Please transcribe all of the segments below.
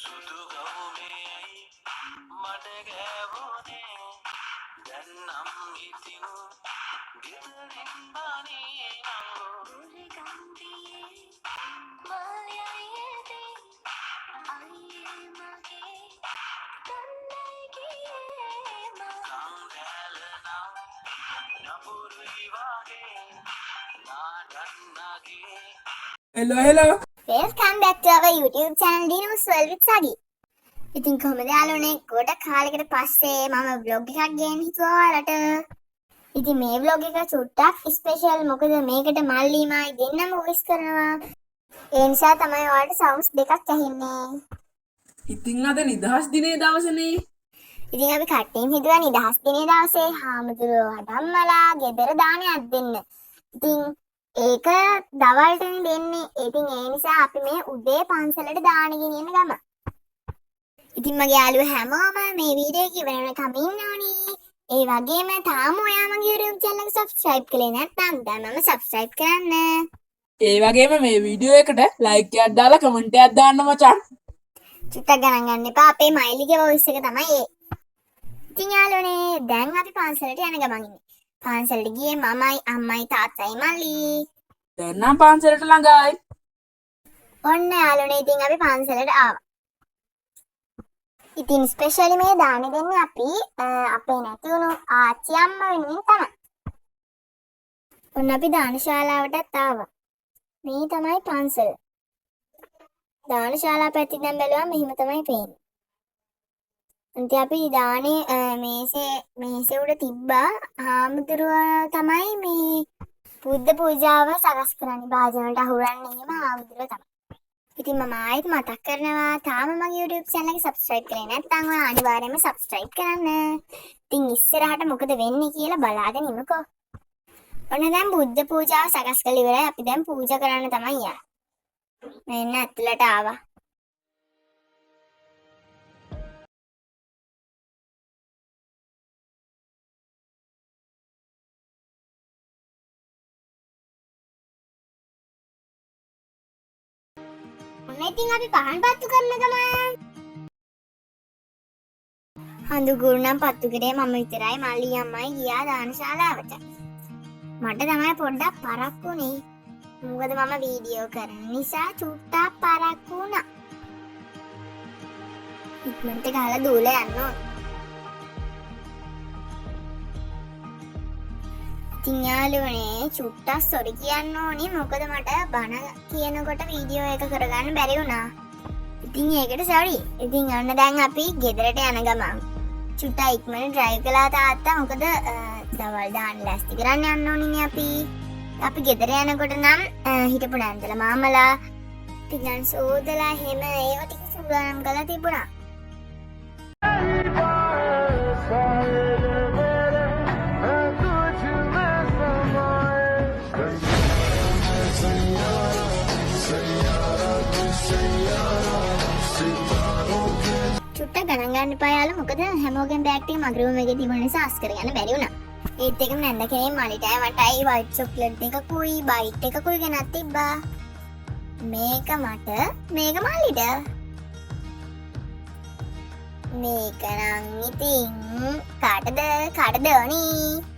සුදු ගවුමේ මට ගෑවුනේ දැන් නම් ඉතින් ගෙදරින් බානේ නංගෝ උරි ගම්බියේ මායයේදී අයියේ මගේ දන්නේ ගියේ සංගලනා නපුරුයි වාගේ නාඩන්නගේ Hello. Welcome back to our YouTube channel Dinos World with Sagi. ඉතින් කොහමද යාළුවනේ ගොඩක් කාලයකට පස්සේ මම vlog එකක් ගේන්න හිතුවා ඔයාලට. ඉතින් මේ vlog එක චුට්ටක් ස්පෙෂල් මොකද මේකට මල්ලිමයි දෙන්නම වොයිස් කරනවා. ඒ නිසා තමයි ඔයාලට sounds දෙකක් ඇහෙන්නේ. ඉතින් අද නිදහස් දිනේ දවසනේ. ඉතින් අපි කට්ටියම හිතුවා නිදහස් දිනේ දවසේ හාමුදුරුවෝ හදම්මලා ගෙදර දානයක් දෙන්න. ඉතින් ඒක දවල්ටනේ දෙන්නේ. ඉතින් ඒ නිසා අපි මේ උදේ පන්සලට දාන ගෙනියන්න ගම. ඉතින් මගේ යාළුවෝ හැමෝම මේ වීඩියෝ එක ඉවර වෙනකම් ඉන්න ඕනි. ඒ වගේම තාම ඔයා මගේ YouTube channel එක subscribe කළේ නැත්නම් දැන්ම subscribe කරන්න. ඒ වගේම මේ වීඩියෝ එකට like එකක් දාලා comment එකක් දාන්න මචං. චුට්ටක් ගණන් ගන්න එපා. අපේ මයිලිගේ voice එක තමයි ඒ. ඉතින් යාළුවනේ දැන් අපි පන්සලට යන ගමන් ඉන්නේ. පන්සලට ගියේ මමයි අම්මයි තාත්තයි මල්ලි. දැන් නම් පන්සලට ළඟයි. ඔන්න යාළුවනේ ඉතින් අපි පන්සලට ආවා. ඉතින් ස්පෙෂලි මේ දාන දෙන්නේ අපි අපේ නැති වුණු ආච්චි අම්මා වෙනුවෙන් තමයි. ඔන්න අපි දානශාලාවටත් ආවා. මේ තමයි පන්සල. දානශාලා පැත්තෙන් දැන් බැලුවම මෙහෙම තමයි පේන්නේ. ඉතින් අපි දානේ මේසේ උඩ තිබ්බා. හාමුදුරුවෝ තමයි මේ බුද්ධ පූජාව සකස් කරන්නේ. භාජන වලට අහුරන්නේ එහෙම හාමුදුරුවෝ තමයි. ඉතින් මම ආයෙත් මතක් කරනවා තාම මගේ YouTube channel එක subscribe කරේ නැත්නම් ඔයා අනිවාර්යයෙන්ම subscribe කරන්න. ඉතින් ඉස්සරහට මොකද වෙන්නේ කියලා බලාගෙන ඉමුකෝ. ඔන්න දැන් බුද්ධ පූජාව සකස් කරලා ඉවරයි. අපි දැන් පූජා කරන්න තමයි යන්නේ. මෙන්න ඇතුළට ආවා. ඉතින් අපි පහන් පත්තු කරන ගමන් හඳු ගුරුනම් පත්තු කරේ මම විතරයි මල්ලි අම්මයි ගියා දානශාලාවට. මට තමයි පොඩ්ඩක් පරක්කු වුනේ. මොකද මම වීඩියෝ කරන නිසා චුට්ටක් පරක්කු වුණා. ඉක්මනට ගහලා දූලා යන්න ඕන. ඉතින් යාළුවනේ චුට්ටක් සොරි කියන්න ඕනේ. මොකද මට බණ කියනකොට වීඩියෝ එක කරගන්න බැරි වුණා. ඉතින් ඒකට සෝරි. ඉතින් යන්න දැන් අපි ගෙදරට යන ගමන් චුට්ටක් ඉක්මනට drive කළා තාත්තා. මොකද දවල් දාන්න ලෑස්ති කරන්න යන්න ඕනිනේ අපි. අපි ගෙදර යනකොට නම් හිටපු නැන්දලා මාමලා පිටන් සෝදලා හැම ඒව ටික සූදානම් කරලා තිබුණා. චුට්ටක් ගණන් ගන්න එපා යාළුවා. මොකද හැමෝගෙම බෑග් ටික මගේ රූම් එකේ තිබුණ නිසා අස් කරගන්න බැරි වුණා. ඒත් එකම නැන්ද කෙනෙක් මලිටයි මටයි වයිට් චොක්ලට් එකකුයි බයිට් එකකුයි ගෙනත් තිබ්බා. මේක මට මේක මල්ලිට. මේක නම් ඉතින් කාටද ඕනි?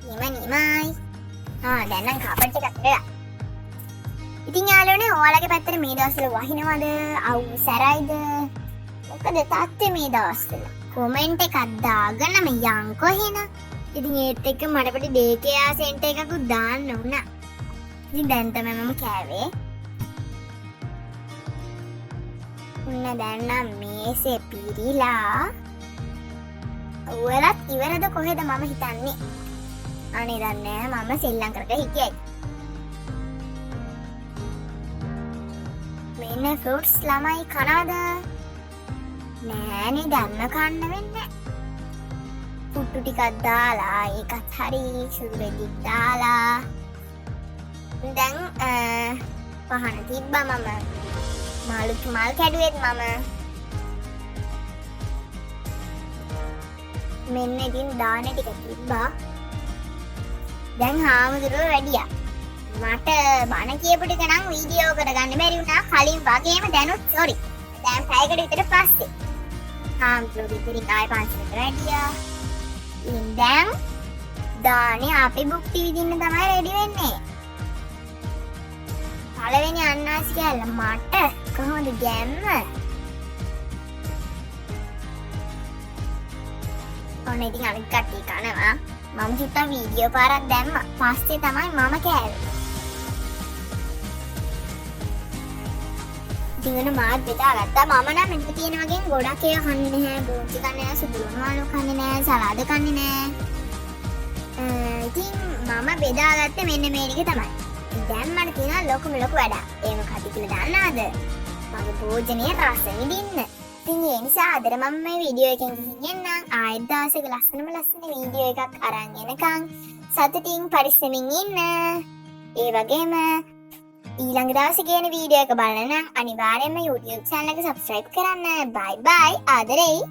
නිමයි. දැන් නම් කාපට් එකක් දෙලා. ඉතින් යාළුවනේ ඔයාලගේ පැත්තට මේ දවස්වල වහිනවද? අවු සැරයිද? මොකද තාත්තේ මේ දවස්වල? කමෙන්ට් එකක් දාගන්නම යන්කෝ එහෙනම්. ඉතින් ඒත් එක්ක මට පොඩි ඩේකෙයා සෙන්ටර් එකකුත් දාන්න උනා. ඉතින් දැන් තමයි මම කෑවේ. උන්න දැන් නම් මේසේ පිරීලා. ඔයාලත් ඉවරද කොහෙද මම හිතන්නේ? අනේ දන්නේ නැහැ මම සෙල්ලම් කර හිටියයි. මෙන්න ෆෘට්ස් ළමයි කනවද? නෑනේ දැම්ම කන්න වෙන්නේ. පුට්ටු ටිකක් දාලා ඒකත් හරි සුදු රෙදිත් දාලා දැන් පහන තිබ්බා. මම මල් කැඩුවෙත් මම මෙන්න ඉතින් දාන ටික තිබ්බා. දැන් හාමුදුරුවෝ වැඩියා. මට බණ කියපු ටික නම් වීඩියෝ කරගන්න බැරි වුණා කලින් වගේම දැනුත් සෝරි. දැන් පැයකට විතර පස්සේ හාමුදුරුවෝ ඉතින් ආයෙ පන්සලට වැඩියා. ඉතින් දැන් දානේ අපි භුක්ති විඳින්න තමයි රෙඩි වෙන්නේ. පළවෙනි අන්නාසි කෑල්ල මට කොහොමද ගැම්ම? ඔන්න ඉතින් අනිත් කට්ටිය කනවා. මම චුට්ටක් වීඩියෝ පාරක් දැම්මා. පස්සේ තමයි මම කෑවේ. ඉතින් මාත් බෙදාගත්තා. මම නම් මෙතන තියෙන වගේ ගොඩක් ඒවා කන්නේ නැහැ. බෝන්චි කන්නේ නැහැ, සුදුලුණු කන්නේ නැහැ, සලාද කන්නේ නැහැ. ඉතින් මම බෙදාගත්තේ මෙන්න මේ ටික තමයි. දැන් මට තියෙනවා ලොකු වැඩක්. ඒ මොකක්ද කියලා දන්නවද? මගේ භෝජනයේ රස විඳින්න. ඉතින් ඒ නිසා අද මම මේ වීඩියෝ එකෙන් ගිහින් එන්නම්. ආයෙත් දවසක ලස්සන වීඩියෝ එකක් අරන් එනකන් සතුටින් පරිස්සමින් ඉන්න. ඒ වගේම ඊළඟ දවසේ කියන වීඩියෝ එක බලන්න නම් අනිවාර්යෙන්ම YouTube channel එක subscribe කරන්න. bye bye ආදරෙයි.